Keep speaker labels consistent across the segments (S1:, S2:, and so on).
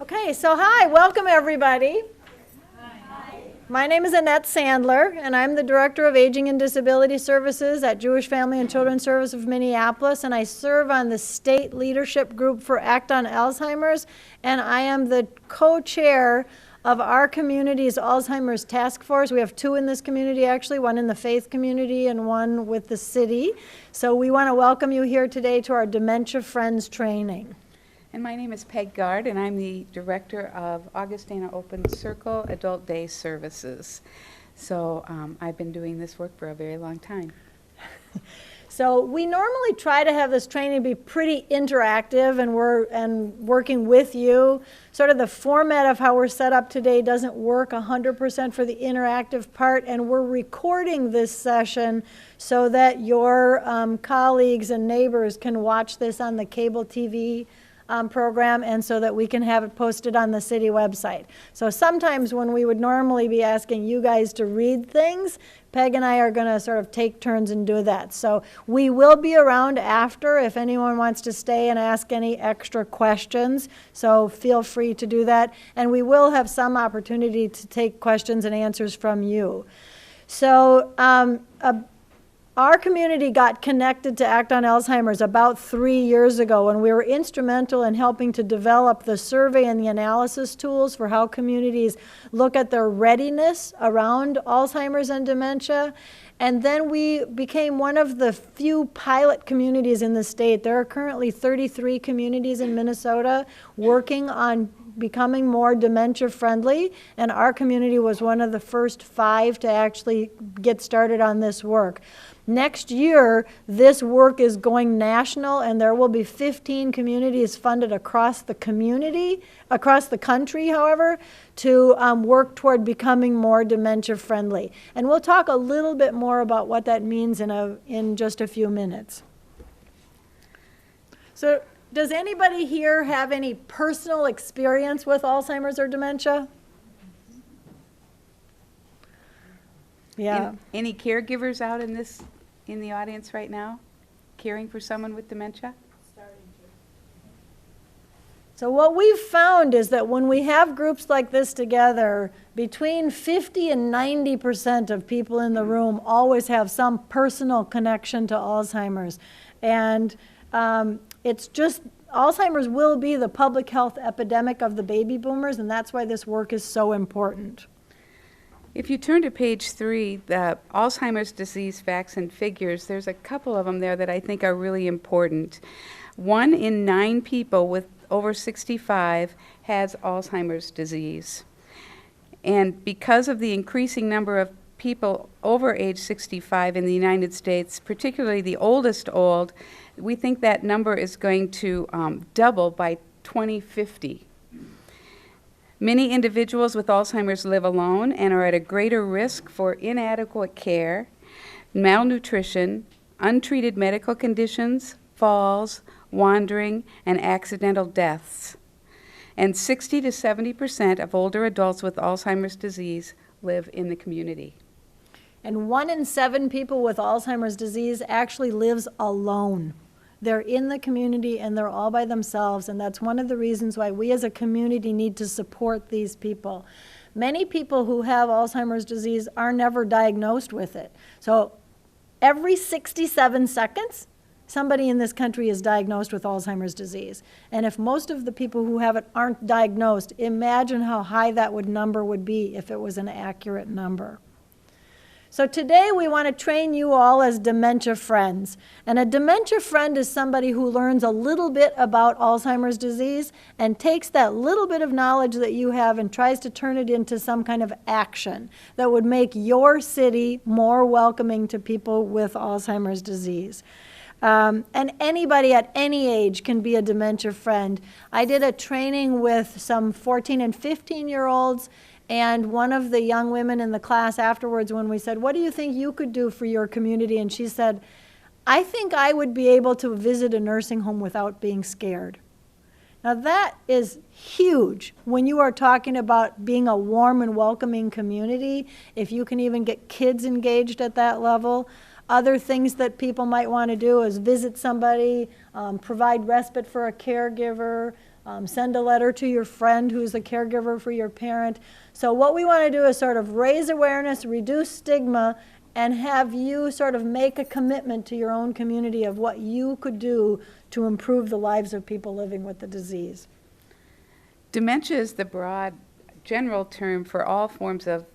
S1: Okay, so hi, welcome everybody. Hi. My name is Annette Sandler, and I'm the Director of Aging and Disability Services at Jewish Family and Children's Service of Minneapolis, and I serve on the state leadership group for Act on Alzheimer's, and I am the co-chair of our community's Alzheimer's task force. We have two in this community, actually, one in the faith community and one with the city. So we want to welcome you here today to our Dementia Friends training.
S2: And my name is Peggy Gaard, and I'm the Director of Augustana Open Circle Adult Day Services. So I've been doing this work for a very long time.
S1: So we normally try to have this training be pretty interactive, and we're working with you. Sort of the format of how we're set up today doesn't work 100% for the interactive part, and we're recording this session so that your colleagues and neighbors can watch this on the cable TV program, and so that we can have it posted on the city website. So sometimes when we would normally be asking you guys to read things, Peg and I are going to sort of take turns and do that. So we will be around after if anyone wants to stay and ask any extra questions. So feel free to do that. And we will have some opportunity to take questions and answers from you. So our community got connected to Act on Alzheimer's about 3 years ago, and we were instrumental in helping to develop the survey and the analysis tools for how communities look at their readiness around Alzheimer's and dementia. And then we became one of the few pilot communities in the state. There are currently 33 communities in Minnesota working on becoming more dementia friendly, and our community was one of the first 5 to actually get started on this work. Next year, this work is going national, and there will be 15 communities funded across the country, however, to work toward becoming more dementia friendly. And we'll talk a little bit more about what that means in just a few minutes. So, does anybody here have any personal experience with Alzheimer's or dementia? Yeah.
S2: Any caregivers out in the audience right now, caring for someone with dementia?
S1: So what we've found is that when we have groups like this together, between 50 and 90% of people in the room always have some personal connection to Alzheimer's. And it's just, Alzheimer's will be the public health epidemic of the baby boomers, and that's why this work is so important.
S2: If you turn to page 3, the Alzheimer's disease facts and figures, there's a couple of them there that I think are really important. 1 in 9 people with over 65 has Alzheimer's disease. And because of the increasing number of people over age 65 in the United States, particularly the oldest old, we think that number is going to double by 2050. Many individuals with Alzheimer's live alone and are at a greater risk for inadequate care, malnutrition, untreated medical conditions, falls, wandering, and accidental deaths. And 60 to 70% of older adults with Alzheimer's disease live in the community.
S1: And 1 in 7 people with Alzheimer's disease actually lives alone. They're in the community and they're all by themselves, and that's one of the reasons why we as a community need to support these people. Many people who have Alzheimer's disease are never diagnosed with it. So every 67 seconds, somebody in this country is diagnosed with Alzheimer's disease. And if most of the people who have it aren't diagnosed, imagine how high that number would be if it was an accurate number. So today we want to train you all as dementia friends. And a dementia friend is somebody who learns a little bit about Alzheimer's disease and takes that little bit of knowledge that you have and tries to turn it into some kind of action that would make your city more welcoming to people with Alzheimer's disease. And anybody at any age can be a dementia friend. I did a training with some 14 and 15-year-olds, and one of the young women in the class afterwards, when we said, what do you think you could do for your community? And she said, I think I would be able to visit a nursing home without being scared. Now that is huge when you are talking about being a warm and welcoming community. If you can even get kids engaged at that level, Other things that people might want to do is visit somebody, provide respite for a caregiver, send a letter to your friend who's a caregiver for your parent. So what we want to do is sort of raise awareness, reduce stigma, and have you sort of make a commitment to your own community of what you could do to improve the lives of people living with the disease.
S2: Dementia is the broad, general term for all forms of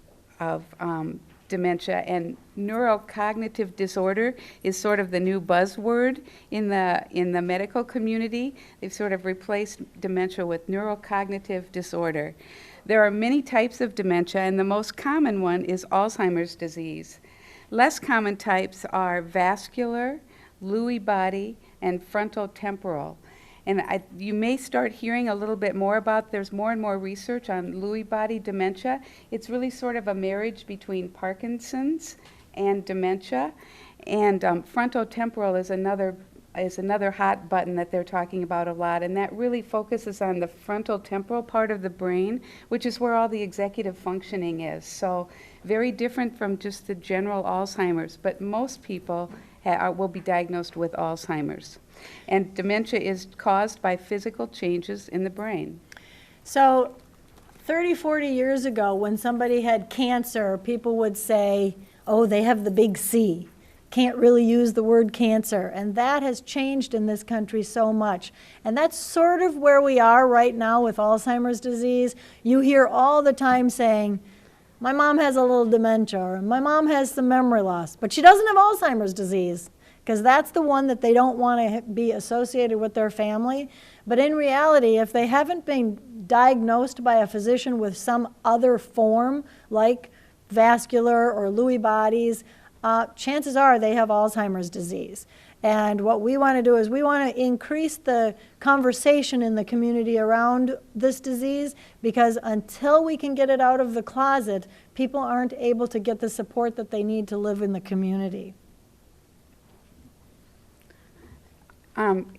S2: dementia, and neurocognitive disorder is sort of the new buzzword in the medical community. They've sort of replaced dementia with neurocognitive disorder. There are many types of dementia, and the most common one is Alzheimer's disease. Less common types are vascular, Lewy body, and frontotemporal. And you may start hearing a little bit more about, there's more and more research on Lewy body dementia. It's really sort of a marriage between Parkinson's and dementia. And frontotemporal is another hot button that they're talking about a lot, and that really focuses on the frontal temporal part of the brain, which is where all the executive functioning is. So very different from just the general Alzheimer's, but most people will be diagnosed with Alzheimer's. And dementia is caused by physical changes in the brain.
S1: So 30, 40 years ago, when somebody had cancer, people would say, oh, they have the big C. Can't really use the word cancer. And that has changed in this country so much. And that's sort of where we are right now with Alzheimer's disease. You hear all the time saying, my mom has a little dementia, or my mom has some memory loss, but she doesn't have Alzheimer's disease, because that's the one that they don't want to be associated with their family. But in reality, if they haven't been diagnosed by a physician with some other form, like vascular or Lewy bodies, chances are they have Alzheimer's disease. And what we want to do is we want to increase the conversation in the community around this disease, because until we can get it out of the closet, people aren't able to get the support that they need to live in the community.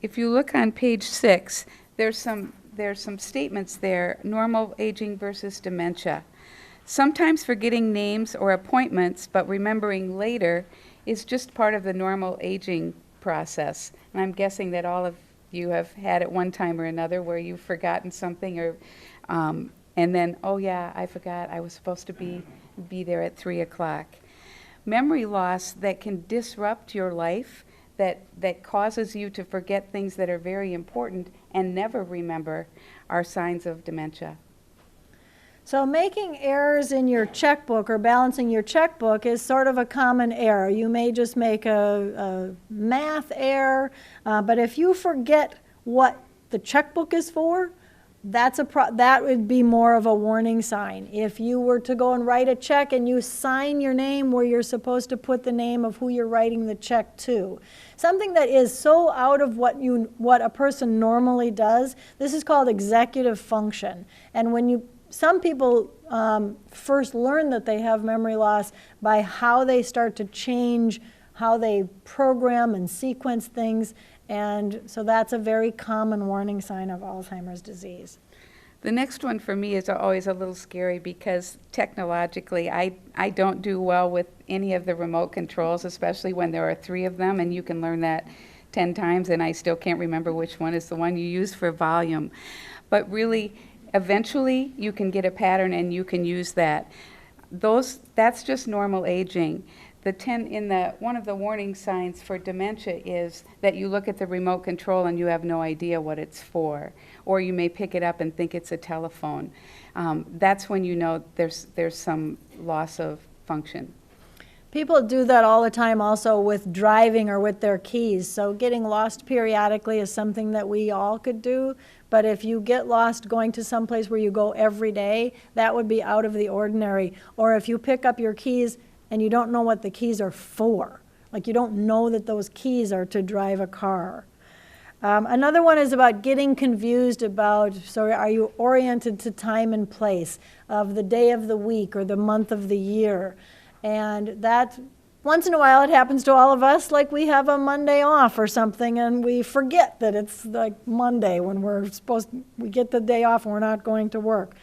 S2: If you look on page 6, there's some statements there, normal aging versus dementia. Sometimes forgetting names or appointments, but remembering later, is just part of the normal aging process. And I'm guessing that all of you have had at one time or another where you've forgotten something, or and then, oh yeah, I forgot I was supposed to be there at 3 o'clock. Memory loss that can disrupt your life, that causes you to forget things that are very important and never remember, are signs of dementia.
S1: So making errors in your checkbook or balancing your checkbook is sort of a common error. You may just make a math error, but if you forget what the checkbook is for, that would be more of a warning sign. If you were to go and write a check and you sign your name where you're supposed to put the name of who you're writing the check to, something that is so out of what a person normally does, this is called executive function. And some people first learn that they have memory loss by how they start to change how they program and sequence things, and so that's a very common warning sign of Alzheimer's disease.
S2: The next one for me is always a little scary, because technologically I don't do well with any of the remote controls, especially when there are 3 of them, and you can learn that 10 times and I still can't remember which one is the one you use for volume. But really, eventually you can get a pattern and you can use that. That's just normal aging. One of the warning signs for dementia is that you look at the remote control and you have no idea what it's for, or you may pick it up and think it's a telephone. That's when you know there's some loss of function.
S1: People do that all the time also with driving or with their keys. So getting lost periodically is something that we all could do. But if you get lost going to some place where you go every day, that would be out of the ordinary. Or if you pick up your keys and you don't know what the keys are for, like you don't know that those keys are to drive a car. Another one is about getting confused about, so are you oriented to time and place of the day of the week or the month of the year? And that, once in a while, it happens to all of us, like we have a Monday off or something, and we forget that it's like Monday when we get the day off and we're not going to work.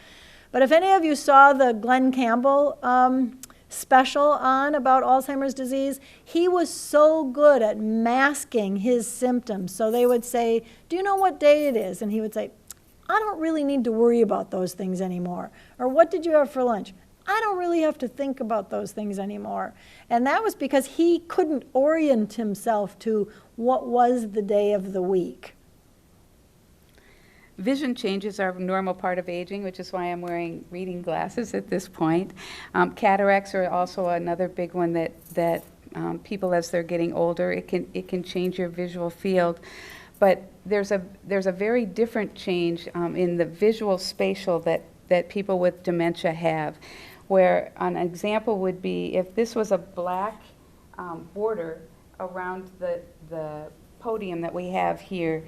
S1: But if any of you saw the Glenn Campbell special on about Alzheimer's disease, he was so good at masking his symptoms. So they would say, do you know what day it is? And he would say, I don't really need to worry about those things anymore. Or what did you have for lunch? I don't really have to think about those things anymore. And that was because he couldn't orient himself to what was the day of the week.
S2: Vision changes are a normal part of aging, which is why I'm wearing reading glasses at this point. Cataracts are also another big one that people, as they're getting older, it can change your visual field. But there's a very different change in the visual spatial that people with dementia have, where an example would be if this was a black border around the podium that we have here.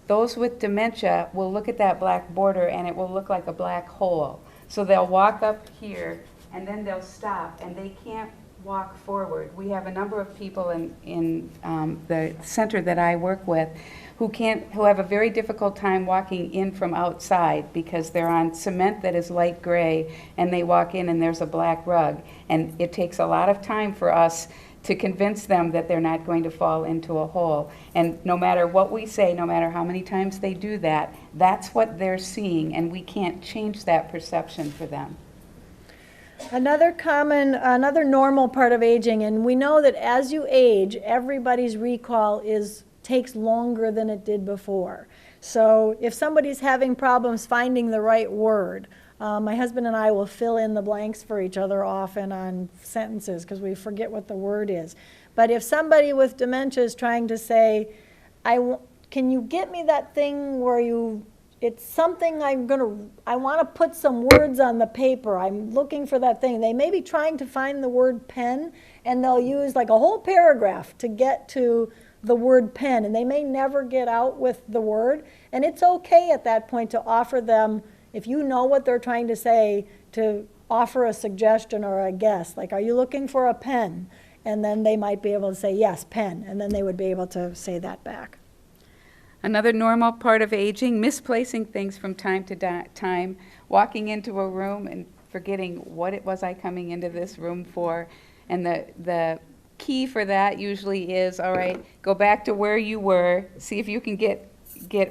S2: Those with dementia will look at that black border and it will look like a black hole. So they'll walk up here and then they'll stop and they can't walk forward. We have a number of people in the center that I work with who have a very difficult time walking in from outside because they're on cement that is light gray and they walk in and there's a black rug. And it takes a lot of time for us to convince them that they're not going to fall into a hole. And no matter what we say, no matter how many times they do that, that's what they're seeing, and we can't change that perception for them.
S1: Another normal part of aging, and we know that as you age, everybody's recall takes longer than it did before. So if somebody's having problems finding the right word, my husband and I will fill in the blanks for each other often on sentences because we forget what the word is. But if somebody with dementia is trying to say, can you get me that thing where it's something I want to put some words on the paper. I'm looking for that thing. They may be trying to find the word pen, and they'll use like a whole paragraph to get to the word pen, and they may never get out with the word. And it's okay at that point to offer them, if you know what they're trying to say, to offer a suggestion or a guess, like, are you looking for a pen? And then they might be able to say, yes, pen, and then they would be able to say that back.
S2: Another normal part of aging, misplacing things from time to time, walking into a room and forgetting what it was I coming into this room for. And the key for that usually is, all right, go back to where you were, see if you can get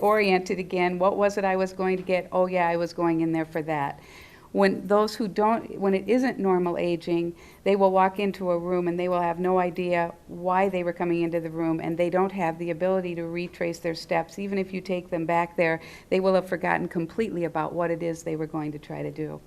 S2: oriented again. What was it I was going to get? Oh yeah, I was going in there for that. When it isn't normal aging, they will walk into a room and they will have no idea why they were coming into the room, and they don't have the ability to retrace their steps. Even if you take them back there, they will have forgotten completely about what it is they were going to try to do.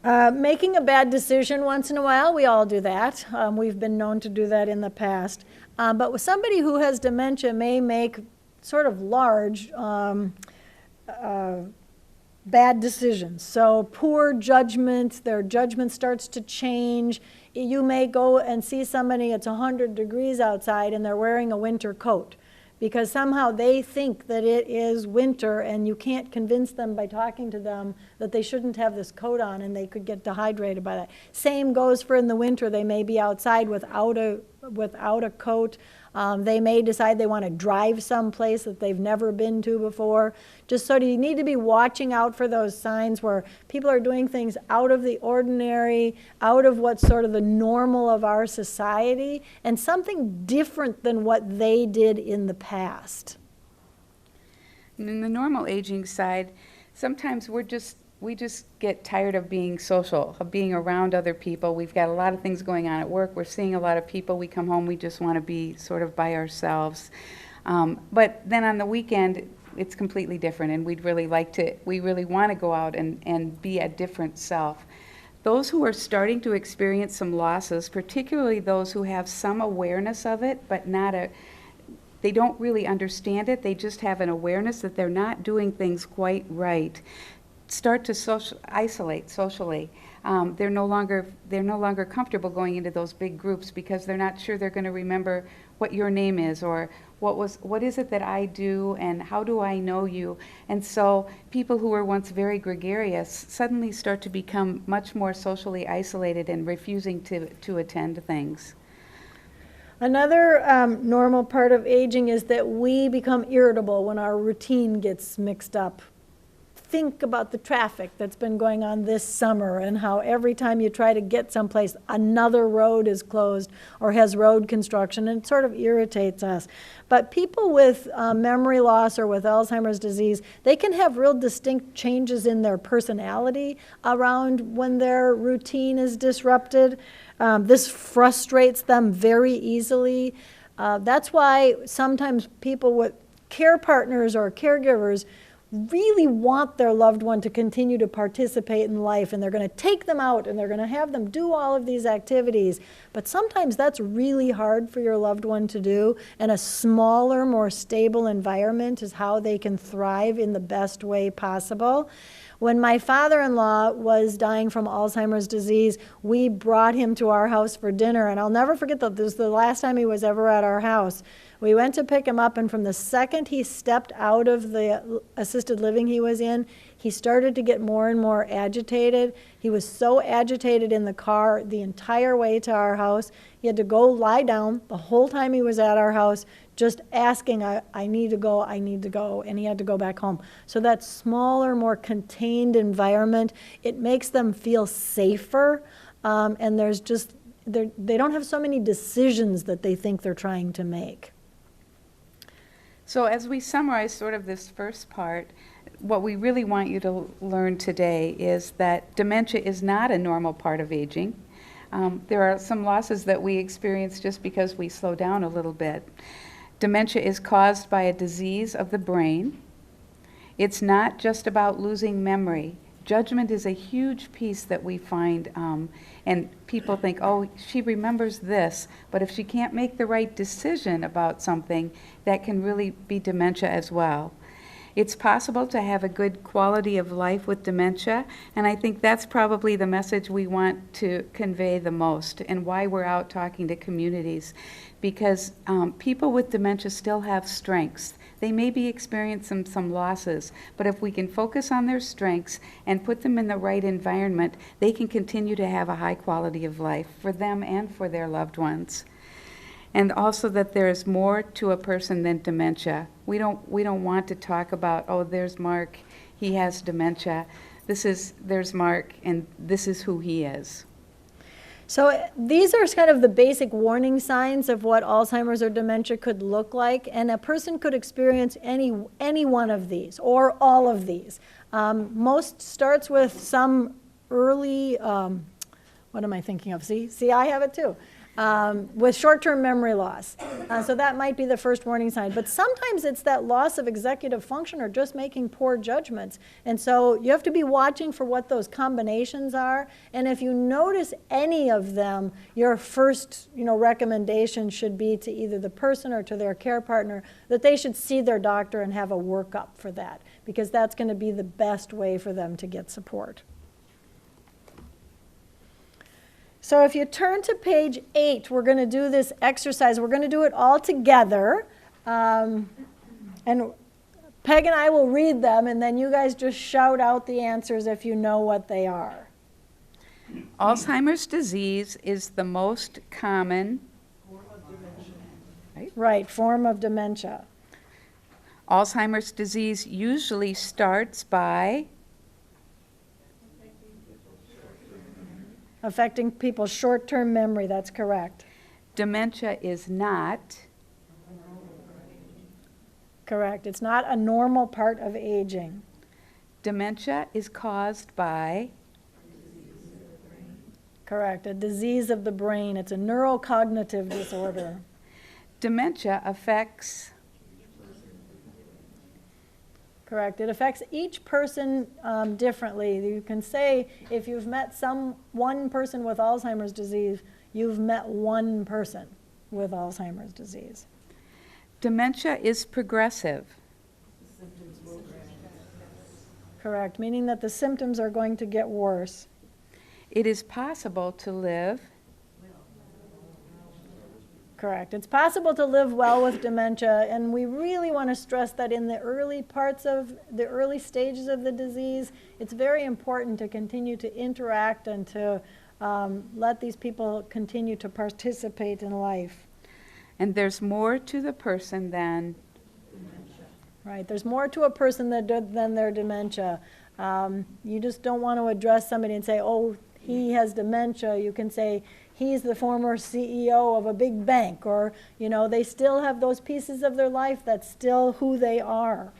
S1: Making a bad decision once in a while, we all do that. We've been known to do that in the past. But with somebody who has dementia may make sort of large bad decisions. So poor judgment, their judgment starts to change. You may go and see somebody, it's 100 degrees outside and they're wearing a winter coat because somehow they think that it is winter, and you can't convince them by talking to them that they shouldn't have this coat on, and they could get dehydrated by that. Same goes for in the winter. They may be outside without a coat. They may decide they want to drive someplace that they've never been to before. Just so you need to be watching out for those signs where people are doing things out of the ordinary, out of what's sort of the normal of our society, and something different than what they did in the past.
S2: And in the normal aging side, sometimes we just get tired of being social, of being around other people. We've got a lot of things going on at work. We're seeing a lot of people. We come home, we just want to be sort of by ourselves. But then on the weekend, it's completely different, and we really want to go out and be a different self. Those who are starting to experience some losses, particularly those who have some awareness of it, but they don't really understand it, they just have an awareness that they're not doing things quite right, start to isolate socially. They're no longer comfortable going into those big groups because they're not sure they're going to remember what your name is, or what is it that I do, and how do I know you? And so people who were once very gregarious suddenly start to become much more socially isolated and refusing to attend things.
S1: Another normal part of aging is that we become irritable when our routine gets mixed up think about the traffic that's been going on this summer and how every time you try to get someplace, another road is closed or has road construction, and it sort of irritates us. But people with memory loss or with Alzheimer's disease, they can have real distinct changes in their personality around when their routine is disrupted. This frustrates them very easily. That's why sometimes people with care partners or caregivers really want their loved one to continue to participate in life, and they're going to take them out and they're going to have them do all of these activities. But sometimes that's really hard for your loved one to do, and a smaller, more stable environment is how they can thrive in the best way possible. When my father-in-law was dying from Alzheimer's disease, we brought him to our house for dinner, and I'll never forget that. This was the last time he was ever at our house. We went to pick him up, and from the second he stepped out of the assisted living he was in, he started to get more and more agitated. He was so agitated in the car the entire way to our house. He had to go lie down the whole time he was at our house, just asking, I need to go, and he had to go back home. So that smaller, more contained environment, it makes them feel safer, and there's just, they don't have so many decisions that they think they're trying to make.
S2: So as we summarize sort of this first part, what we really want you to learn today is that dementia is not a normal part of aging. There are some losses that we experience just because we slow down a little bit. Dementia is caused by a disease of the brain. It's not just about losing memory. Judgment is a huge piece that we find, and people think, oh, she remembers this, but if she can't make the right decision about something, that can really be dementia as well. It's possible to have a good quality of life with dementia, and I think that's probably the message we want to convey the most, and why we're out talking to communities, because people with dementia still have strengths. They may be experiencing some losses, but if we can focus on their strengths and put them in the right environment, they can continue to have a high quality of life for them and for their loved ones. And also that there is more to a person than dementia. We don't want to talk about, oh, there's Mark, he has dementia. There's Mark, and this is who he is.
S1: So these are kind of the basic warning signs of what Alzheimer's or dementia could look like, and a person could experience any one of these or all of these. Most starts with some early, what am I thinking of? See, I have it too. With short-term memory loss. So that might be the first warning sign. But sometimes it's that loss of executive function or just making poor judgments. And so you have to be watching for what those combinations are. And if you notice any of them, your first recommendation should be to either the person or to their care partner that they should see their doctor and have a workup for that, because that's going to be the best way for them to get support. So if you turn to page 8, we're going to do this exercise. We're going to do it all together. And Peg and I will read them, and then you guys just shout out the answers if you know what they are.
S2: Alzheimer's disease is the most common
S3: form of dementia.
S1: Right, form of dementia.
S2: Alzheimer's disease usually starts by
S1: Affecting people's short-term memory, that's correct.
S2: dementia is not
S1: Correct. It's not a normal part of aging.
S2: dementia is caused by
S1: Correct. A disease of the brain. It's a neurocognitive disorder.
S2: dementia affects
S1: Correct. It affects each person differently. You can say if you've met one person with Alzheimer's disease, you've met one person with Alzheimer's disease.
S2: dementia is progressive.
S1: Correct, meaning that the symptoms are going to get worse.
S2: It is possible to live
S1: Correct. It's possible to live well with dementia, and we really want to stress that in the early stages of the disease, it's very important to continue to interact and to let these people continue to participate in life.
S2: and there's more to the person than
S1: Right, there's more to a person than their dementia. You just don't want to address somebody and say, oh, he has dementia. You can say, he's the former CEO of a big bank, or, they still have those pieces of their life that's still who they are.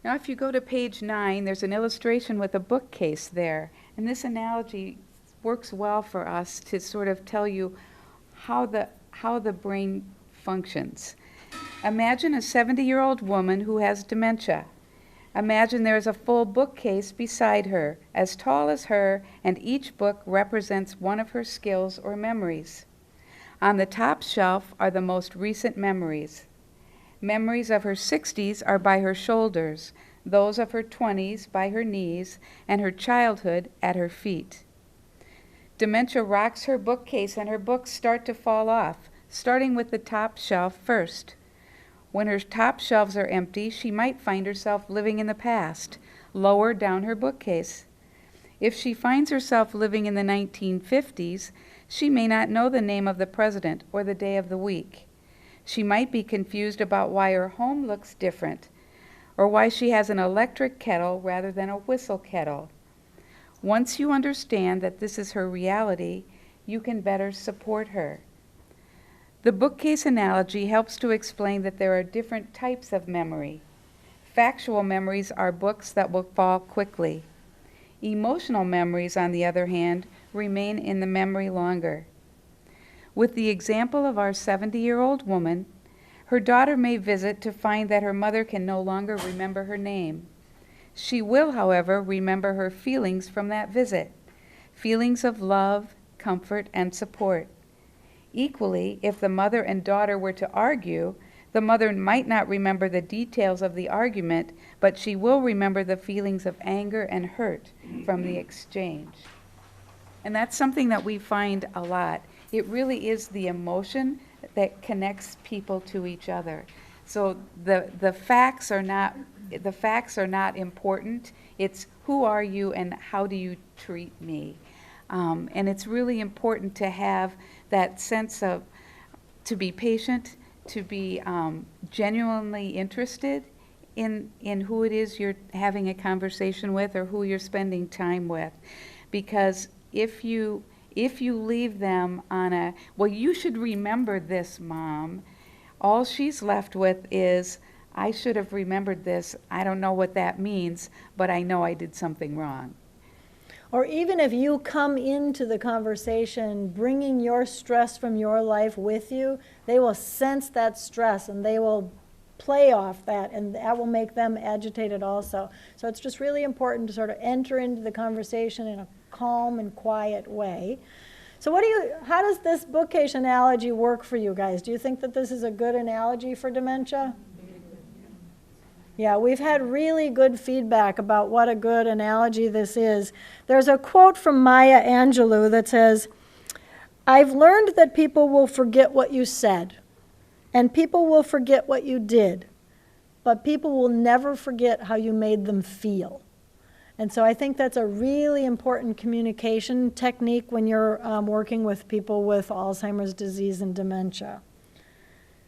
S2: Now, if you go to page 9, there's an illustration with a bookcase there. And this analogy works well for us to sort of tell you how the brain functions. Imagine a 70-year-old woman who has dementia. Imagine there is a full bookcase beside her, as tall as her, and each book represents one of her skills or memories. On the top shelf are the most recent memories. Memories of her 60s are by her shoulders, those of her 20s by her knees, and her childhood at her feet. Dementia rocks her bookcase and her books start to fall off, starting with the top shelf first. When her top shelves are empty, she might find herself living in the past, lower down her bookcase. If she finds herself living in the 1950s, she may not know the name of the president or the day of the week. She might be confused about why her home looks different, or why she has an electric kettle rather than a whistle kettle. Once you understand that this is her reality, you can better support her. The bookcase analogy helps to explain that there are different types of memory. Factual memories are books that will fall quickly. Emotional memories, on the other hand, remain in the memory longer. With the example of our 70-year-old woman, her daughter may visit to find that her mother can no longer remember her name. She will, however, remember her feelings from that visit, feelings of love, comfort, and support. Equally, if the mother and daughter were to argue, the mother might not remember the details of the argument, but she will remember the feelings of anger and hurt from the exchange. And that's something that we find a lot. It really is the emotion that connects people to each other. So the facts are not important. It's who are you and how do you treat me? And it's really important to have that sense of, to be patient, to be genuinely interested in who it is you're having a conversation with or who you're spending time with. Because if you leave them on a, well, you should remember this, Mom, all she's left with is, I should have remembered this. I don't know what that means, but I know I did something wrong.
S1: Or even if you come into the conversation bringing your stress from your life with you, they will sense that stress and they will play off that, and that will make them agitated also. So it's just really important to sort of enter into the conversation in a calm and quiet way. So how does this bookcase analogy work for you guys? Do you think that this is a good analogy for dementia? Yeah, we've had really good feedback about what a good analogy this is. There's a quote from Maya Angelou that says, "I've learned that people will forget what you said, and people will forget what you did, but people will never forget how you made them feel." And so I think that's a really important communication technique when you're working with people with Alzheimer's disease and dementia.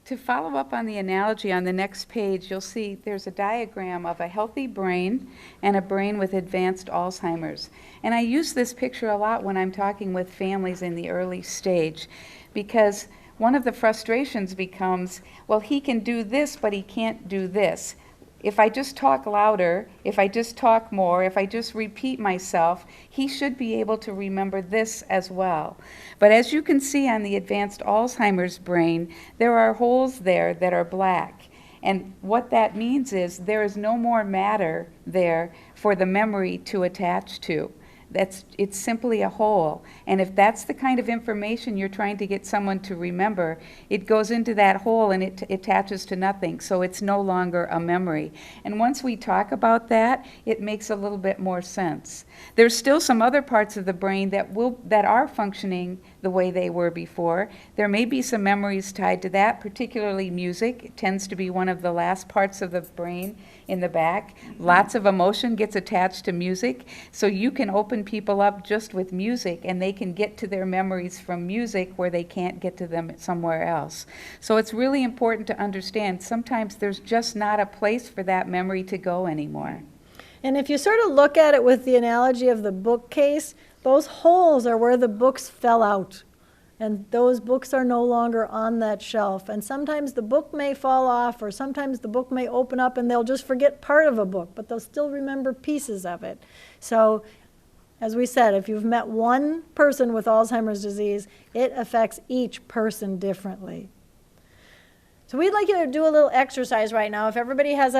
S2: To follow up on the analogy on the next page, you'll see there's a diagram of a healthy brain and a brain with advanced Alzheimer's. And I use this picture a lot when I'm talking with families in the early stage, because one of the frustrations becomes, well, he can do this, but he can't do this. If I just talk louder, if I just talk more, if I just repeat myself, he should be able to remember this as well. But as you can see on the advanced Alzheimer's brain, there are holes there that are black. And what that means is there is no more matter there for the memory to attach to. It's simply a hole. And if that's the kind of information you're trying to get someone to remember, it goes into that hole and it attaches to nothing. So it's no longer a memory. And once we talk about that, it makes a little bit more sense. There's still some other parts of the brain that are functioning the way they were before. There may be some memories tied to that, particularly music. It tends to be one of the last parts of the brain in the back. Lots of emotion gets attached to music, so you can open people up just with music, and they can get to their memories from music where they can't get to them somewhere else. So it's really important to understand sometimes there's just not a place for that memory to go anymore.
S1: And if you sort of look at it with the analogy of the bookcase, those holes are where the books fell out. And those books are no longer on that shelf. And sometimes the book may fall off, or sometimes the book may open up and they'll just forget part of a book, but they'll still remember pieces of it. So, as we said, if you've met one person with Alzheimer's disease, it affects each person differently. So we'd like you to do a little exercise right now. If everybody has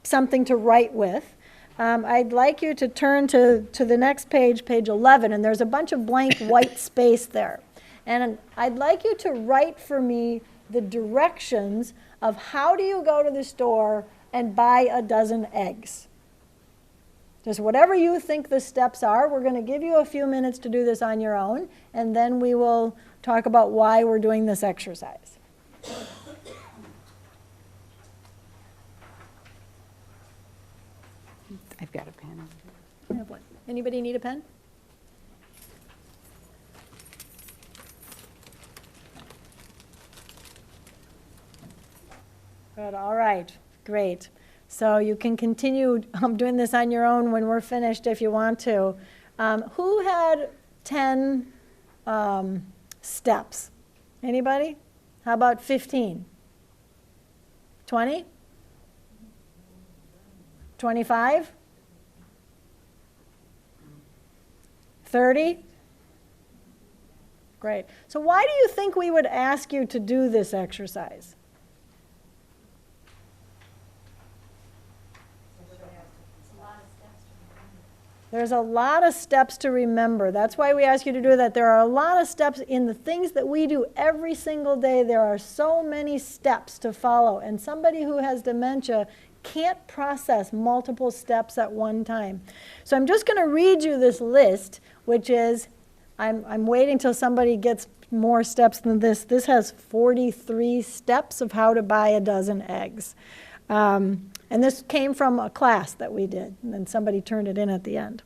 S1: something to write with, I'd like you to turn to the next page, page 11, and there's a bunch of blank white space there. And I'd like you to write for me the directions of how do you go to the store and buy a dozen eggs. Just whatever you think the steps are. We're going to give you a few minutes to do this on your own, and then we will talk about why we're doing this exercise.
S2: I've got a pen.
S1: I have one. Anybody need a pen? Good, all right, great. So you can continue doing this on your own when we're finished if you want to. Who had 10 steps? Anybody? How about 15? 20? 25? 30? Great. So why do you think we would ask you to do this exercise? There's a lot of steps to remember. That's why we ask you to do that. There are a lot of steps in the things that we do every single day. There are so many steps to follow. And somebody who has dementia can't process multiple steps at one time. So I'm just going to read you this list, which is, I'm waiting till somebody gets more steps than this. This has 43 steps of how to buy a dozen eggs. And this came from a class that we did, and then somebody turned it in at the end.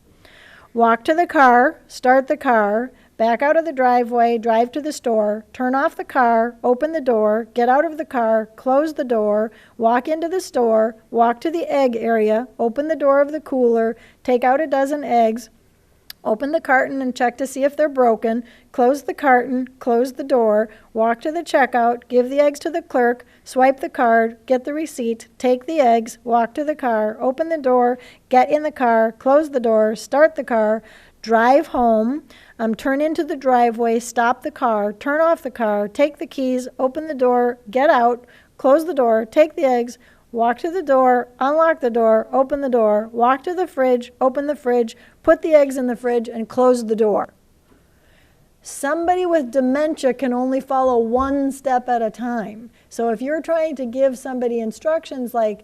S1: Walk to the car, start the car, back out of the driveway, drive to the store, turn off the car, open the door, get out of the car, close the door, walk into the store, walk to the egg area, open the door of the cooler, take out a dozen eggs, open the carton and check to see if they're broken, close the carton, close the door, walk to the checkout, give the eggs to the clerk, swipe the card, get the receipt, take the eggs, walk to the car, open the door, get in the car, close the door, start the car, drive home, turn into the driveway, stop the car, turn off the car, take the keys, open the door, get out, close the door, take the eggs, walk to the door, unlock the door, open the door, walk to the fridge, open the fridge, put the eggs in the fridge, and close the door. Somebody with dementia can only follow one step at a time. So if you're trying to give somebody instructions like,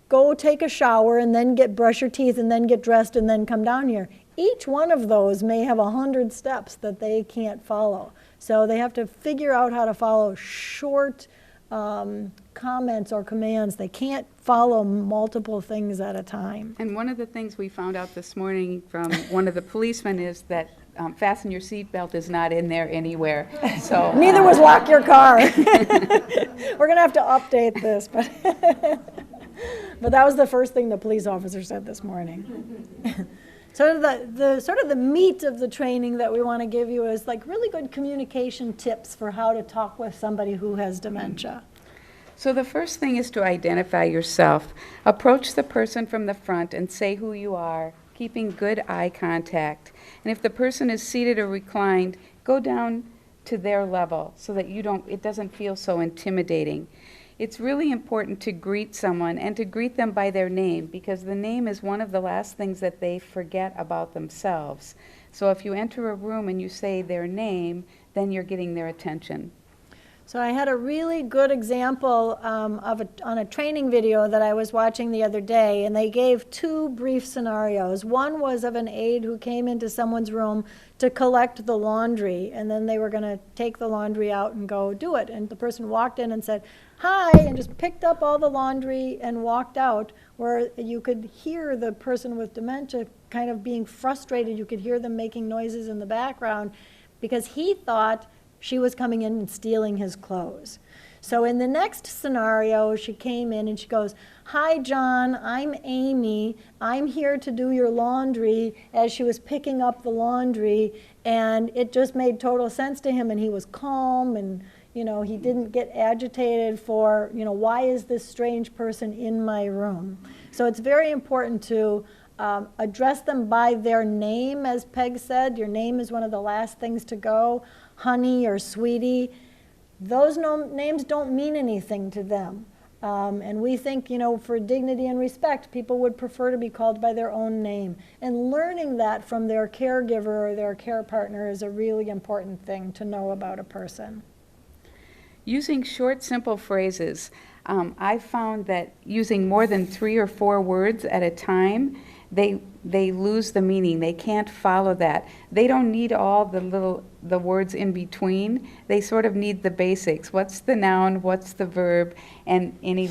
S1: go take a shower and then brush your teeth and then get dressed and then come down here, each one of those may have 100 steps that they can't follow. So they have to figure out how to follow short comments or commands. They can't follow multiple things at a time.
S2: And one of the things we found out this morning from one of the policemen is that fasten your seatbelt is not in there anywhere. So
S1: neither was lock your car. We're going to have to update this, but but that was the first thing the police officer said this morning. So the sort of the meat of the training that we want to give you is like really good communication tips for how to talk with somebody who has dementia.
S2: So the first thing is to identify yourself. Approach the person from the front and say who you are, keeping good eye contact. And if the person is seated or reclined, go down to their level so that it doesn't feel so intimidating. It's really important to greet someone and to greet them by their name, because the name is one of the last things that they forget about themselves. So if you enter a room and you say their name, then you're getting their attention.
S1: So I had a really good example on a training video that I was watching the other day, and they gave two brief scenarios. One was of an aide who came into someone's room to collect the laundry, and then they were going to take the laundry out and go do it. And the person walked in and said, "Hi," and just picked up all the laundry and walked out, where you could hear the person with dementia kind of being frustrated. You could hear them making noises in the background because he thought she was coming in and stealing his clothes. So in the next scenario, she came in and she goes, "Hi, John, I'm Amy. I'm here to do your laundry," as she was picking up the laundry. And it just made total sense to him, and he was calm, and he didn't get agitated for, why is this strange person in my room? So it's very important to address them by their name, as Peg said. Your name is one of the last things to go. Honey or sweetie, those names don't mean anything to them. And we think, for dignity and respect, people would prefer to be called by their own name. And learning that from their caregiver or their care partner is a really important thing to know about a person.
S2: Using short, simple phrases. I found that using more than 3 or 4 words at a time, they lose the meaning. They can't follow that. They don't need all the words in between. They sort of need the basics. What's the noun? What's the verb? And any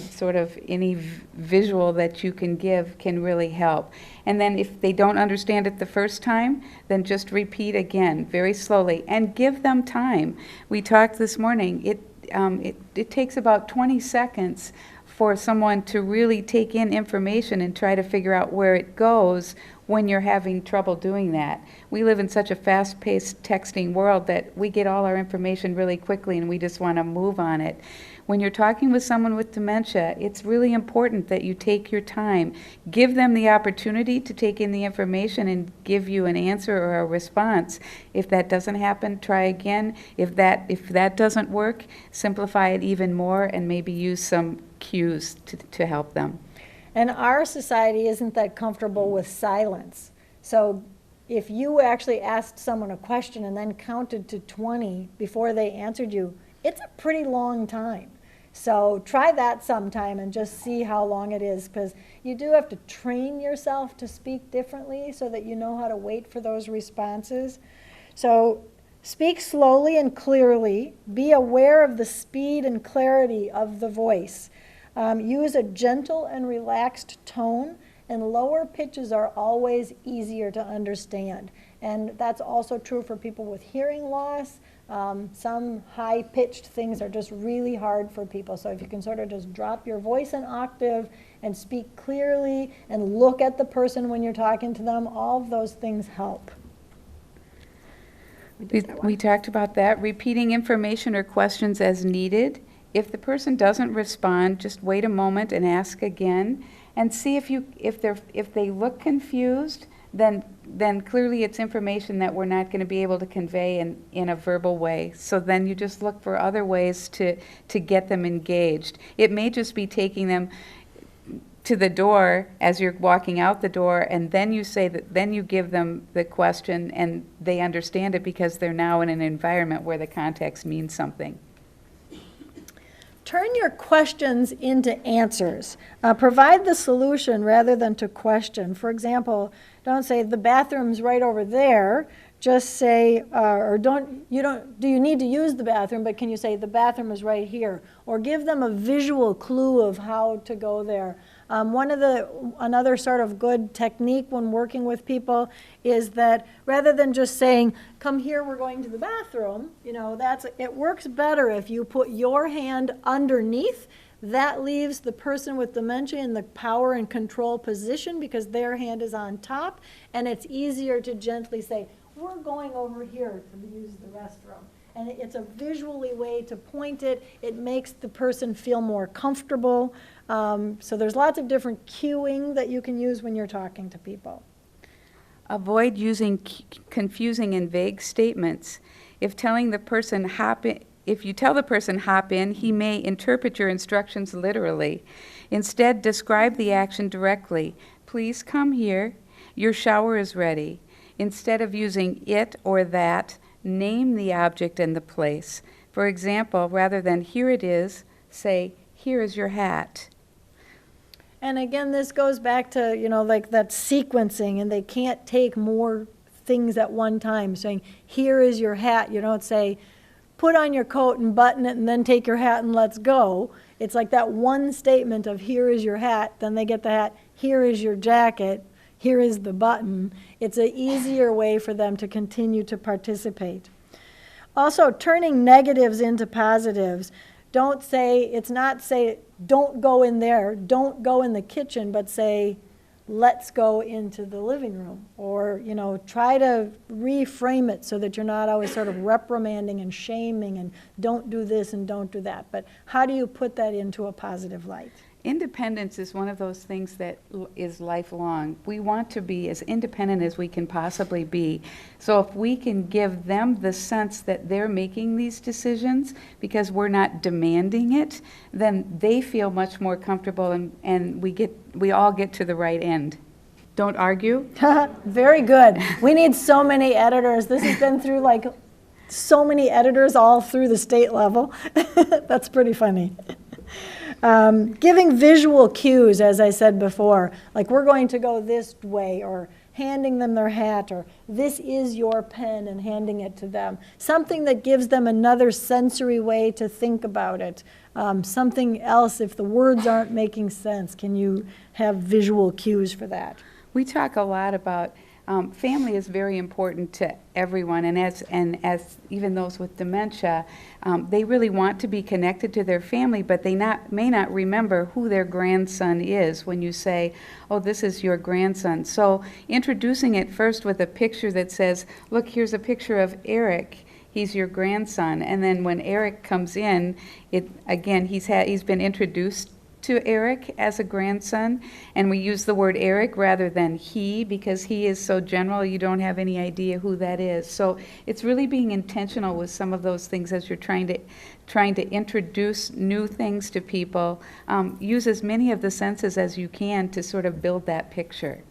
S2: visual that you can give can really help. And then if they don't understand it the first time, then just repeat again very slowly and give them time. We talked this morning. It takes about 20 seconds for someone to really take in information and try to figure out where it goes when you're having trouble doing that. We live in such a fast-paced texting world that we get all our information really quickly and we just want to move on it. When you're talking with someone with dementia, it's really important that you take your time. Give them the opportunity to take in the information and give you an answer or a response. If that doesn't happen, try again. If that doesn't work, simplify it even more and maybe use some cues to help them.
S1: And our society isn't that comfortable with silence. So if you actually asked someone a question and then counted to 20 before they answered you, it's a pretty long time. So try that sometime and just see how long it is, because you do have to train yourself to speak differently so that you know how to wait for those responses. So speak slowly and clearly. Be aware of the speed and clarity of the voice. Use a gentle and relaxed tone, and lower pitches are always easier to understand. And that's also true for people with hearing loss. Some high-pitched things are just really hard for people. So if you can sort of just drop your voice an octave and speak clearly and look at the person when you're talking to them, all of those things help.
S2: We talked about that. Repeating information or questions as needed. If the person doesn't respond, just wait a moment and ask again, and see if they look confused, then clearly it's information that we're not going to be able to convey in a verbal way. So then you just look for other ways to get them engaged. It may just be taking them to the door as you're walking out the door, and then you give them the question and they understand it because they're now in an environment where the context means something.
S1: Turn your questions into answers. Provide the solution rather than to question. For example, don't say the bathroom's right over there. Just say, do you need to use the bathroom, but can you say the bathroom is right here? Or give them a visual clue of how to go there. Another sort of good technique when working with people is that rather than just saying, come here, we're going to the bathroom, it works better if you put your hand underneath. That leaves the person with dementia in the power and control position because their hand is on top, and it's easier to gently say, we're going over here to use the restroom. And it's a visually way to point it. It makes the person feel more comfortable. So there's lots of different cueing that you can use when you're talking to people.
S2: Avoid using confusing and vague statements. If you tell the person hop in, he may interpret your instructions literally. Instead, describe the action directly. Please come here. Your shower is ready. Instead of using it or that, name the object and the place. For example, rather than here it is, say, here is your hat.
S1: And again, this goes back to, like that sequencing, and they can't take more things at one time. Saying, here is your hat. You don't say, put on your coat and button it and then take your hat and let's go. It's like that one statement of here is your hat, then they get the hat, here is your jacket, here is the button. It's an easier way for them to continue to participate. Also, turning negatives into positives. Don't say, don't go in there, don't go in the kitchen, but say, let's go into the living room. Or, try to reframe it so that you're not always sort of reprimanding and shaming and don't do this and don't do that. But how do you put that into a positive light?
S2: Independence is one of those things that is lifelong. We want to be as independent as we can possibly be. So if we can give them the sense that they're making these decisions because we're not demanding it, then they feel much more comfortable, and we all get to the right end. Don't argue.
S1: Very good. We need so many editors. This has been through so many editors all through the state level. That's pretty funny. Giving visual cues, as I said before, like we're going to go this way, or handing them their hat, or this is your pen and handing it to them. Something that gives them another sensory way to think about it. Something else, if the words aren't making sense, can you have visual cues for that?
S2: We talk a lot about family is very important to everyone, and as even those with dementia, they really want to be connected to their family, but they may not remember who their grandson is when you say, oh, this is your grandson. So introducing it first with a picture that says, look, here's a picture of Eric. He's your grandson. And then when Eric comes in, he's been introduced to Eric as a grandson, and we use the word Eric rather than he, because he is so general you don't have any idea who that is. So it's really being intentional with some of those things as you're trying to introduce new things to people. Use as many of the senses as you can to sort of build that picture.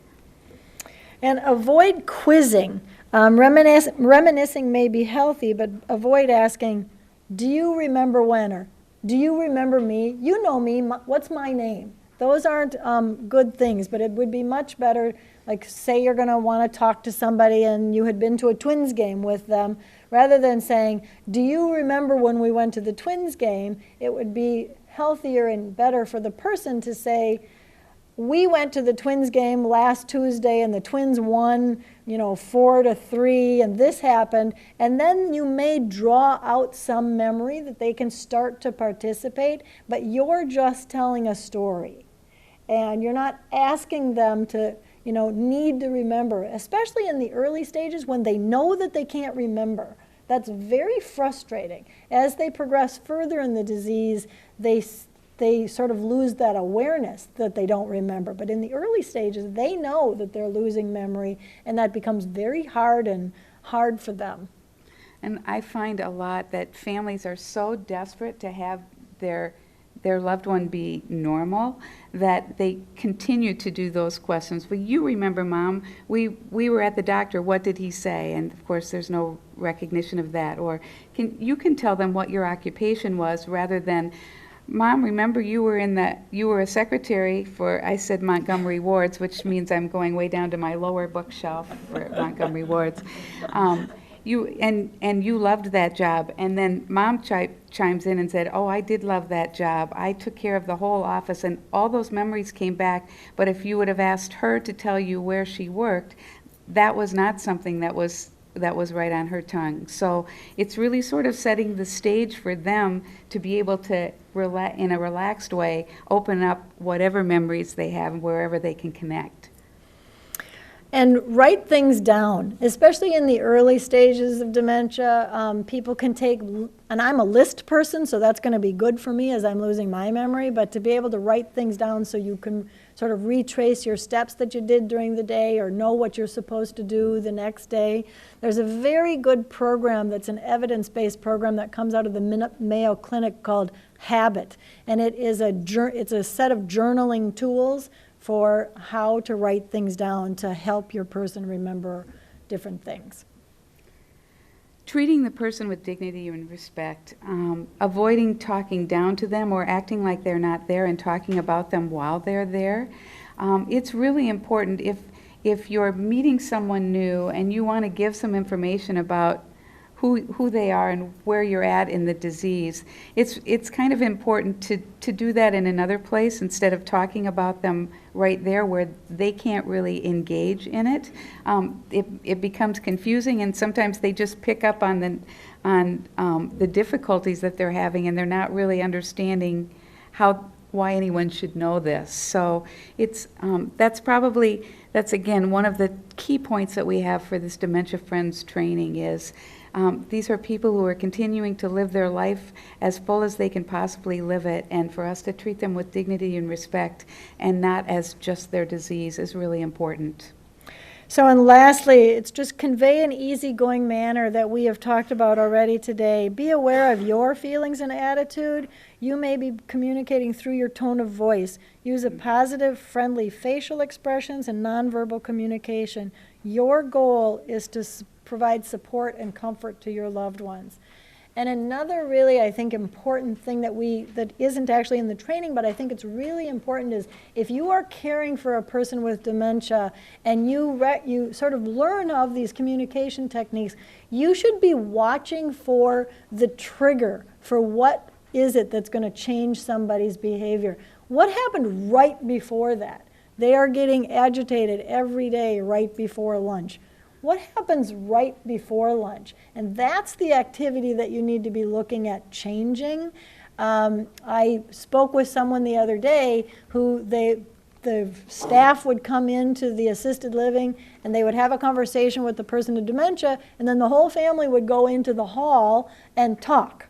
S1: And avoid quizzing. Reminiscing may be healthy, but avoid asking, do you remember when, or do you remember me? You know me. What's my name? Those aren't good things, but it would be much better, like say you're going to want to talk to somebody and you had been to a Twins game with them, rather than saying, do you remember when we went to the Twins game? It would be healthier and better for the person to say, we went to the Twins game last Tuesday and the Twins won, 4-3, and this happened. And then you may draw out some memory that they can start to participate, but you're just telling a story. And you're not asking them to, need to remember, especially in the early stages when they know that they can't remember. That's very frustrating. As they progress further in the disease, they sort of lose that awareness that they don't remember. But in the early stages, they know that they're losing memory, and that becomes very hard for them.
S2: And I find a lot that families are so desperate to have their loved one be normal that they continue to do those questions. Well, you remember, Mom, we were at the doctor, what did he say? And of course there's no recognition of that. Or you can tell them what your occupation was, rather than, Mom, remember you were a secretary for, I said Montgomery Wards, which means I'm going way down to my lower bookshelf for Montgomery Wards. You loved that job. And then Mom chimes in and said, oh, I did love that job. I took care of the whole office, and all those memories came back. But if you would have asked her to tell you where she worked, that was not something that was right on her tongue. So it's really sort of setting the stage for them to be able to, in a relaxed way, open up whatever memories they have wherever they can connect.
S1: And write things down, especially in the early stages of dementia. People can take, and I'm a list person, so that's going to be good for me as I'm losing my memory, but to be able to write things down so you can sort of retrace your steps that you did during the day, or know what you're supposed to do the next day. There's a very good program that's an evidence-based program that comes out of the Mayo Clinic called Habit, and it's a set of journaling tools for how to write things down to help your person remember different things.
S2: treating the person with dignity and respect, avoiding talking down to them or acting like they're not there and talking about them while they're there. It's really important if you're meeting someone new and you want to give some information about who they are and where you're at in the disease, it's kind of important to do that in another place instead of talking about them right there where they can't really engage in it. It becomes confusing, and sometimes they just pick up on the difficulties that they're having, and they're not really understanding why anyone should know this. So that's again one of the key points that we have for this Dementia Friends training is these are people who are continuing to live their life as full as they can possibly live it, and for us to treat them with dignity and respect and not as just their disease is really important.
S1: So, and lastly, it's just convey an easygoing manner that we have talked about already today. Be aware of your feelings and attitude. You may be communicating through your tone of voice. Use a positive, friendly facial expressions and nonverbal communication. Your goal is to provide support and comfort to your loved ones. And another really, I think, important thing that isn't actually in the training, but I think it's really important is if you are caring for a person with dementia and you sort of learn of these communication techniques, you should be watching for the trigger for what is it that's going to change somebody's behavior. What happened right before that? They are getting agitated every day right before lunch. What happens right before lunch? And that's the activity that you need to be looking at changing. I spoke with someone the other day who the staff would come into the assisted living and they would have a conversation with the person with dementia, and then the whole family would go into the hall and talk.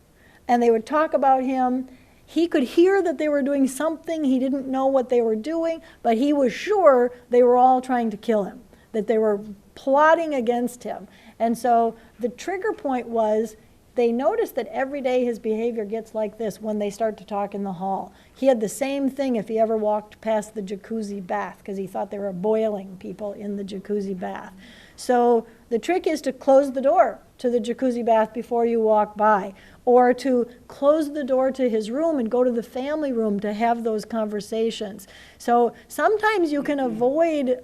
S1: And they would talk about him. He could hear that they were doing something. He didn't know what they were doing, but he was sure they were all trying to kill him, that they were plotting against him. And so the trigger point was they noticed that every day his behavior gets like this when they start to talk in the hall. He had the same thing if he ever walked past the jacuzzi bath because he thought they were boiling people in the jacuzzi bath. So the trick is to close the door to the jacuzzi bath before you walk by, or to close the door to his room and go to the family room to have those conversations. So sometimes you can avoid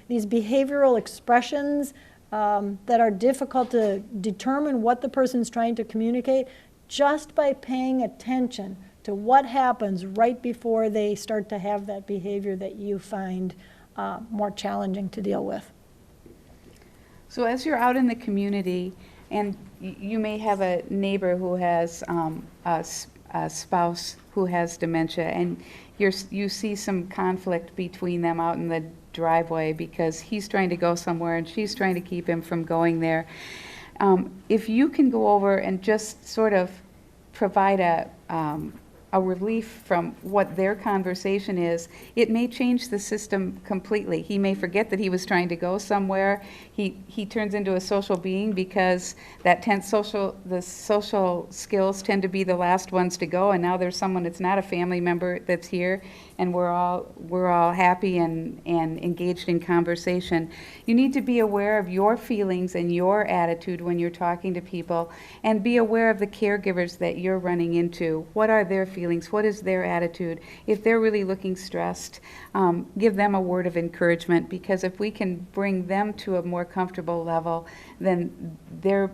S1: these behavioral expressions that are difficult to determine what the person's trying to communicate just by paying attention to what happens right before they start to have that behavior that you find more challenging to deal with.
S2: So as you're out in the community, and you may have a neighbor who has a spouse who has dementia, and you see some conflict between them out in the driveway because he's trying to go somewhere and she's trying to keep him from going there. If you can go over and just sort of provide a relief from what their conversation is, it may change the system completely. He may forget that he was trying to go somewhere. He turns into a social being because the social skills tend to be the last ones to go, and now there's someone that's not a family member that's here, and we're all happy and engaged in conversation. You need to be aware of your feelings and your attitude when you're talking to people, and be aware of the caregivers that you're running into. What are their feelings? What is their attitude? If they're really looking stressed, give them a word of encouragement, because if we can bring them to a more comfortable level, then their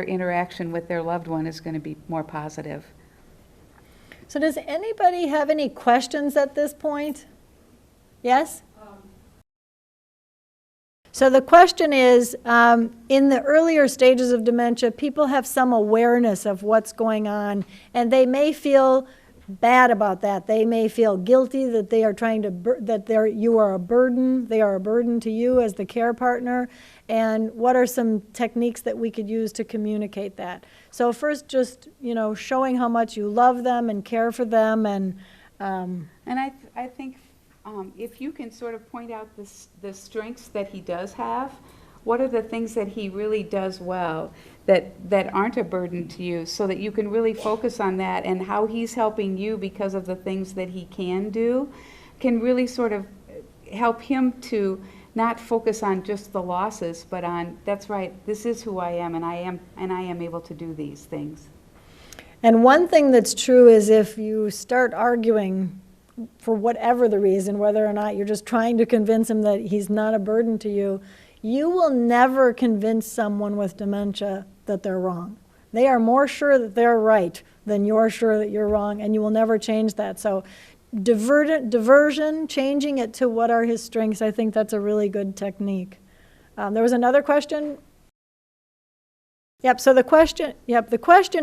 S2: interaction with their loved one is going to be more positive.
S1: So does anybody have any questions at this point? Yes? So the question is, in the earlier stages of dementia, people have some awareness of what's going on, and they may feel bad about that. They may feel guilty that they are trying to, you are a burden, they are a burden to you as the care partner, and what are some techniques that we could use to communicate that? So first, just, showing how much you love them and care for them, and
S2: I think if you can sort of point out the strengths that he does have, what are the things that he really does well that aren't a burden to you, so that you can really focus on that, and how he's helping you because of the things that he can do, can really sort of help him to not focus on just the losses, but on, that's right, this is who I am, and I am able to do these things.
S1: And one thing that's true is if you start arguing for whatever the reason, whether or not you're just trying to convince him that he's not a burden to you, you will never convince someone with dementia that they're wrong. They are more sure that they're right than you're sure that you're wrong, and you will never change that. So diversion, changing it to what are his strengths, I think that's a really good technique. There was another question. Yep, so the question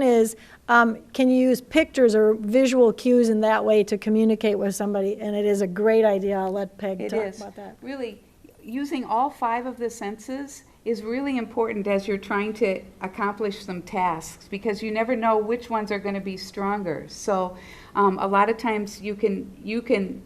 S1: is, can you use pictures or visual cues in that way to communicate with somebody? And it is a great idea. I'll let Peg talk about that.
S2: Really, using all 5 of the senses is really important as you're trying to accomplish some tasks, because you never know which ones are going to be stronger. So a lot of times you can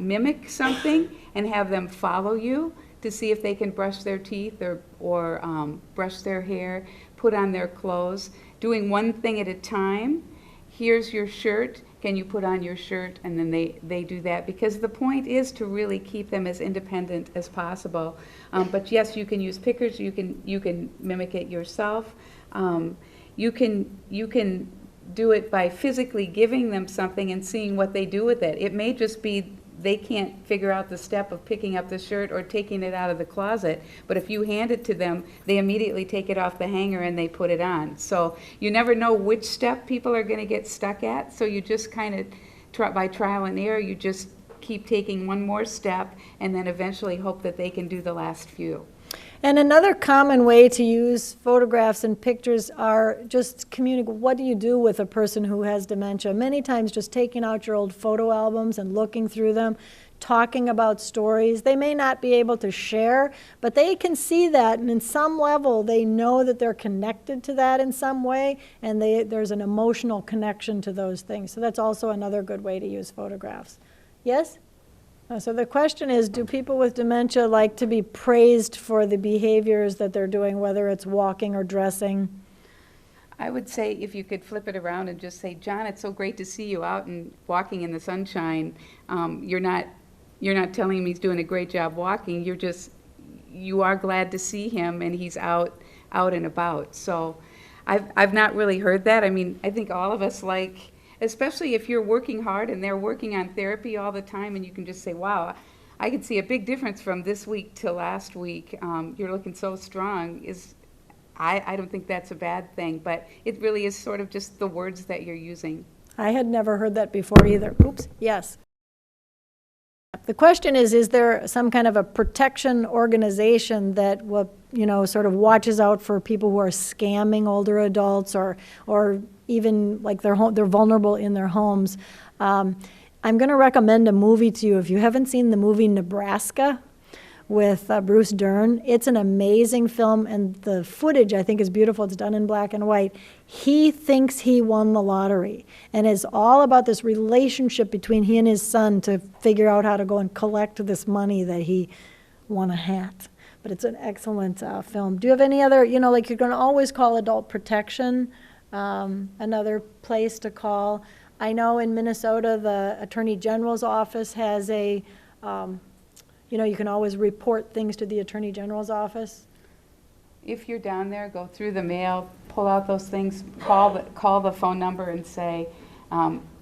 S2: mimic something and have them follow you to see if they can brush their teeth or brush their hair, put on their clothes, doing one thing at a time. Here's your shirt, can you put on your shirt? And then they do that, because the point is to really keep them as independent as possible. But yes, you can use pictures, you can mimic it yourself. You can do it by physically giving them something and seeing what they do with it. It may just be they can't figure out the step of picking up the shirt or taking it out of the closet, but if you hand it to them, they immediately take it off the hanger and they put it on. So you never know which step people are going to get stuck at, so you just kind of, by trial and error, you just keep taking one more step and then eventually hope that they can do the last few.
S1: And another common way to use photographs and pictures are just communicate. What do you do with a person who has dementia? Many times just taking out your old photo albums and looking through them, talking about stories. They may not be able to share, but they can see that, and in some level they know that they're connected to that in some way, and there's an emotional connection to those things. So that's also another good way to use photographs. Yes? So the question is, do people with dementia like to be praised for the behaviors that they're doing, whether it's walking or dressing?
S2: I would say if you could flip it around and just say, John, it's so great to see you out and walking in the sunshine. You're not telling him he's doing a great job walking. You are glad to see him and he's out and about. So I've not really heard that. I mean, I think all of us like, especially if you're working hard and they're working on therapy all the time, and you can just say, wow, I can see a big difference from this week to last week. You're looking so strong. I don't think that's a bad thing, but it really is sort of just the words that you're using.
S1: I had never heard that before either. Oops, yes. The question is there some kind of a protection organization that will, sort of watches out for people who are scamming older adults or even like they're vulnerable in their homes? I'm going to recommend a movie to you. If you haven't seen the movie Nebraska with Bruce Dern, it's an amazing film, and the footage I think is beautiful. It's done in black and white. He thinks he won the lottery, and it's all about this relationship between he and his son to figure out how to go and collect this money that he won a hat. But it's an excellent film. Do you have any other, like you're going to always call adult protection, another place to call? I know in Minnesota the Attorney General's office has a, you can always report things to the Attorney General's office.
S2: If you're down there, go through the mail, pull out those things, call the phone number and say,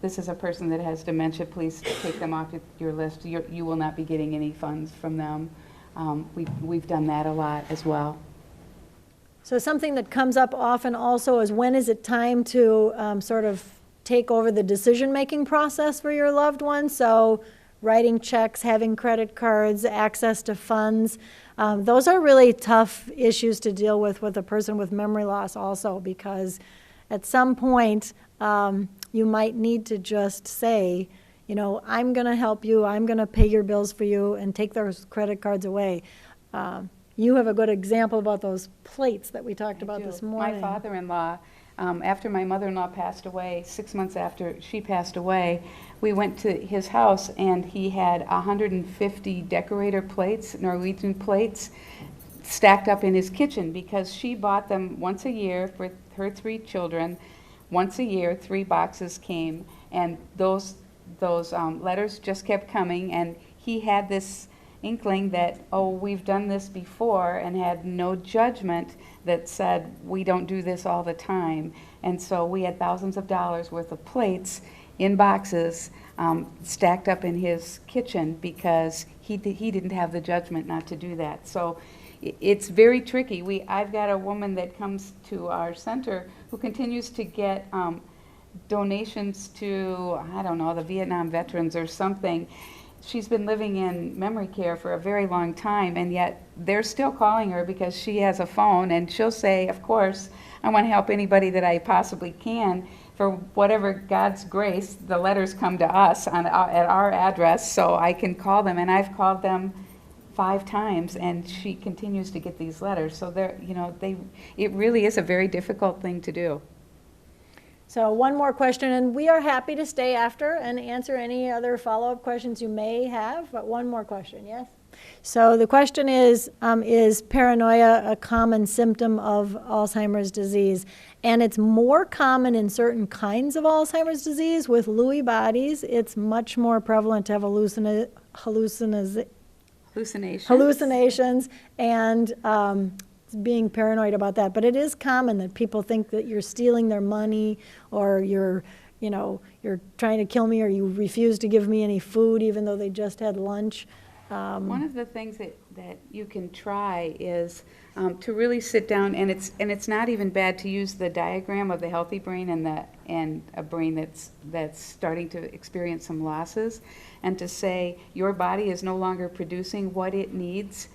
S2: this is a person that has dementia, please take them off your list. You will not be getting any funds from them. We've done that a lot as well.
S1: So something that comes up often also is, when is it time to sort of take over the decision-making process for your loved one? So writing checks, having credit cards, access to funds. Those are really tough issues to deal with a person with memory loss also, because at some point you might need to just say, I'm going to help you, I'm going to pay your bills for you, and take those credit cards away. You have a good example about those plates that we talked about this morning.
S2: My father-in-law, after my mother-in-law passed away, 6 months after she passed away, we went to his house, and he had 150 decorator plates, Norwegian plates, stacked up in his kitchen, because she bought them once a year for her 3 children. Once a year, 3 boxes came, and those letters just kept coming, and he had this inkling that, oh, we've done this before, and had no judgment that said we don't do this all the time. And so we had thousands of dollars worth of plates in boxes stacked up in his kitchen because he didn't have the judgment not to do that. So it's very tricky. I've got a woman that comes to our center who continues to get donations to, I don't know, the Vietnam veterans or something. She's been living in memory care for a very long time, and yet they're still calling her because she has a phone, and she'll say, of course, I want to help anybody that I possibly can. For whatever God's grace, the letters come to us at our address, so I can call them, and I've called them 5 times, and she continues to get these letters. So it really is a very difficult thing to do.
S1: So one more question, and we are happy to stay after and answer any other follow-up questions you may have, but one more question, yes? So the question is paranoia a common symptom of Alzheimer's disease? And it's more common in certain kinds of Alzheimer's disease. With Lewy bodies, it's much more prevalent to have hallucinations and being paranoid about that. But it is common that people think that you're stealing their money, or you're trying to kill me, or you refuse to give me any food even though they just had lunch.
S2: One of the things that you can try is to really sit down, and it's not even bad to use the diagram of the healthy brain and a brain that's starting to experience some losses, and to say your body is no longer producing what it needs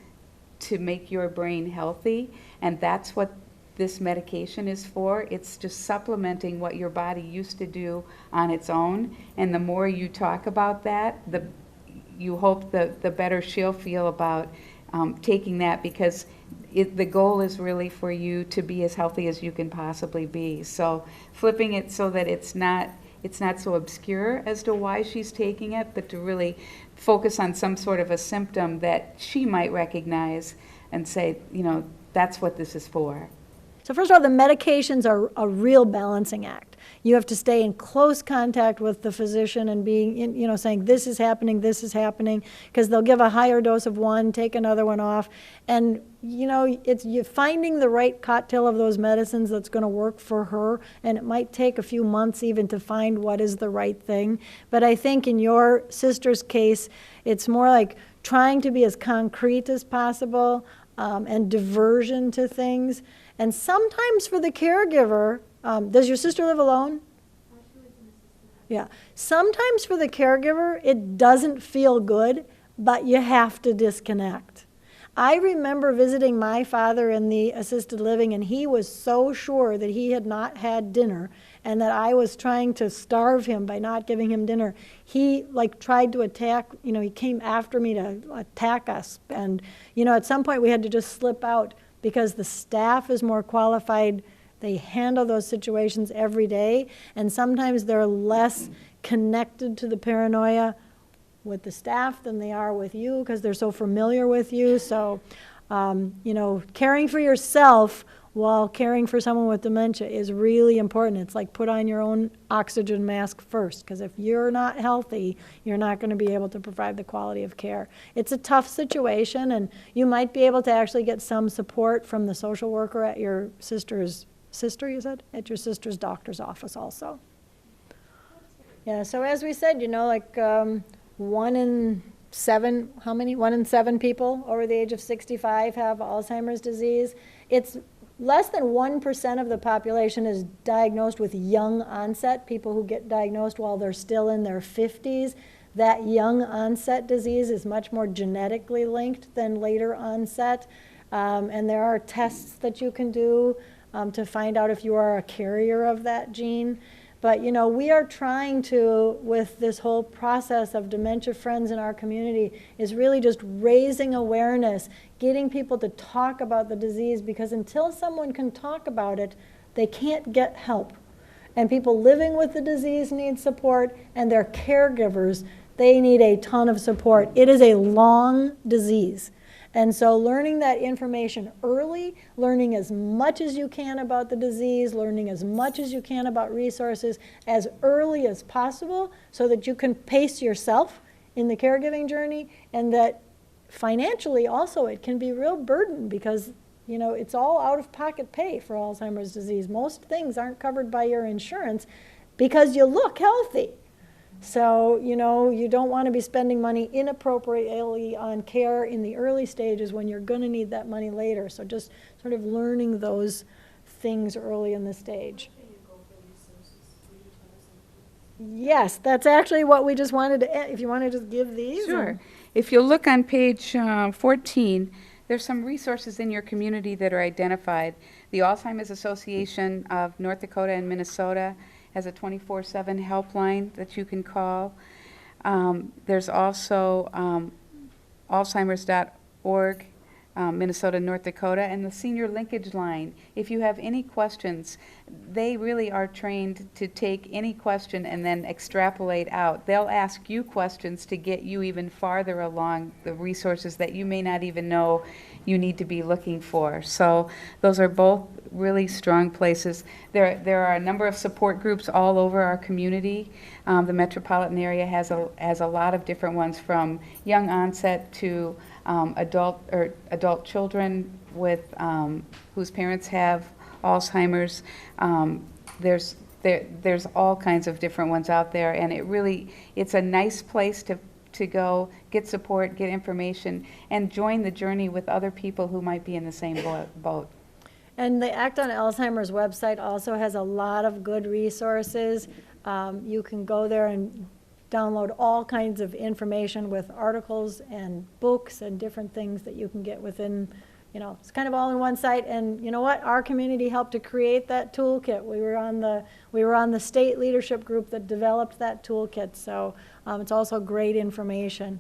S2: to make your brain healthy, and that's what this medication is for. It's just supplementing what your body used to do on its own, and the more you talk about that, you hope the better she'll feel about taking that, because the goal is really for you to be as healthy as you can possibly be. So flipping it so that it's not so obscure as to why she's taking it, but to really focus on some sort of a symptom that she might recognize and say, that's what this is for.
S1: So first of all, the medications are a real balancing act. You have to stay in close contact with the physician and being, saying this is happening, because they'll give a higher dose of one, take another one off, and it's you finding the right cocktail of those medicines that's going to work for her, and it might take a few months even to find what is the right thing. But I think in your sister's case, it's more like trying to be as concrete as possible, and diversion to things. And sometimes for the caregiver, does your sister live alone? Yeah. Sometimes for the caregiver, it doesn't feel good, but you have to disconnect. I remember visiting my father in the assisted living, and he was so sure that he had not had dinner and that I was trying to starve him by not giving him dinner. He tried to attack, he came after me to attack us. And, at some point we had to just slip out because the staff is more qualified. They handle those situations every day, and sometimes they're less connected to the paranoia with the staff than they are with you because they're so familiar with you. So, caring for yourself while caring for someone with dementia is really important. It's like put on your own oxygen mask first, because if you're not healthy, you're not going to be able to provide the quality of care. It's a tough situation, and you might be able to actually get some support from the social worker at your sister's at your sister's doctor's office also. Yeah, so as we said, 1 in 7, how many? 1 in 7 people over the age of 65 have Alzheimer's disease. It's less than 1% of the population is diagnosed with young onset, people who get diagnosed while they're still in their 50s. That young onset disease is much more genetically linked than later onset. And there are tests that you can do to find out if you are a carrier of that gene. But, we are trying to, with this whole process of Dementia Friends in our community, is really just raising awareness, getting people to talk about the disease, because until someone can talk about it, they can't get help. And people living with the disease need support, and their caregivers, they need a ton of support. It is a long disease. And so learning that information early, learning as much as you can about the disease, learning as much as you can about resources as early as possible, so that you can pace yourself in the caregiving journey, and that financially also, it can be a real burden because, you know, it's all out-of-pocket pay for Alzheimer's disease. Most things aren't covered by your insurance because you look healthy. So, you know, you don't want to be spending money inappropriately on care in the early stages when you're going to need that money later. So just sort of learning those things early in the stage. Yes, that's actually what we just wanted to, if you want to just give these.
S2: Sure. If you'll look on page 14, there's some resources in your community that are identified. The Alzheimer's Association of North Dakota and Minnesota has a 24/7 helpline that you can call. There's also Alzheimers.org, Minnesota, North Dakota, and the Senior Linkage Line. If you have any questions, they really are trained to take any question and then extrapolate out. They'll ask you questions to get you even farther along the resources that you may not even know you need to be looking for. So those are both really strong places. There are a number of support groups all over our community. The metropolitan area has a lot of different ones, from young onset to adult children with whose parents have Alzheimer's. There's all kinds of different ones out there, and it's a nice place to go get support, get information, and join the journey with other people who might be in the same boat.
S1: And the Act on Alzheimer's website also has a lot of good resources. You can go there and download all kinds of information with articles and books and different things that you can get within, you know, it's kind of all in one site. And you know what? Our community helped to create that toolkit. We were on the state leadership group that developed that toolkit. So it's also great information.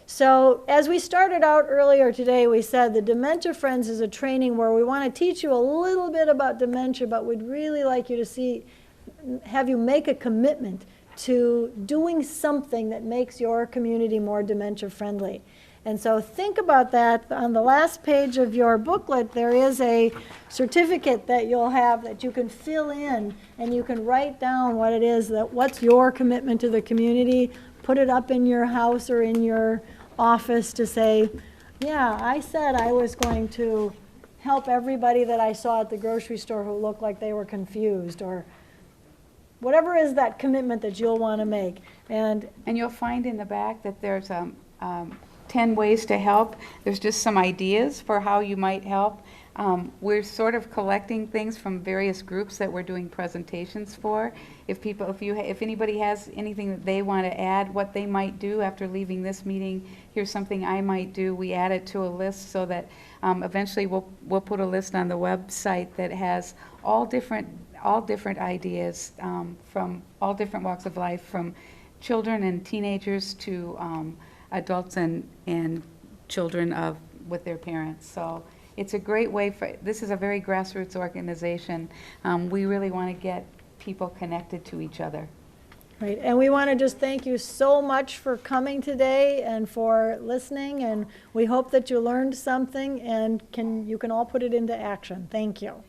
S1: So as we started out earlier today, we said the Dementia Friends is a training where we want to teach you a little bit about dementia, but we'd really like you to have you make a commitment to doing something that makes your community more dementia friendly. And so think about that. On the last page of your booklet, there is a certificate that you'll have that you can fill in, and you can write down what it is, what's your commitment to the community. Put it up in your house or in your office to say, yeah, I said I was going to help everybody that I saw at the grocery store who looked like they were confused, or whatever is that commitment that you'll want to make. And
S2: you'll find in the back that there's 10 ways to help. There's just some ideas for how you might help. We're sort of collecting things from various groups that we're doing presentations for. If anybody has anything that they want to add, what they might do after leaving this meeting, here's something I might do. We add it to a list so that eventually we'll put a list on the website that has all different ideas from all different walks of life, from children and teenagers to adults and children with their parents. So it's a great way this is a very grassroots organization. We really want to get people connected to each other.
S1: Right, and we want to just thank you so much for coming today and for listening, and we hope that you learned something and you can all put it into action. Thank you.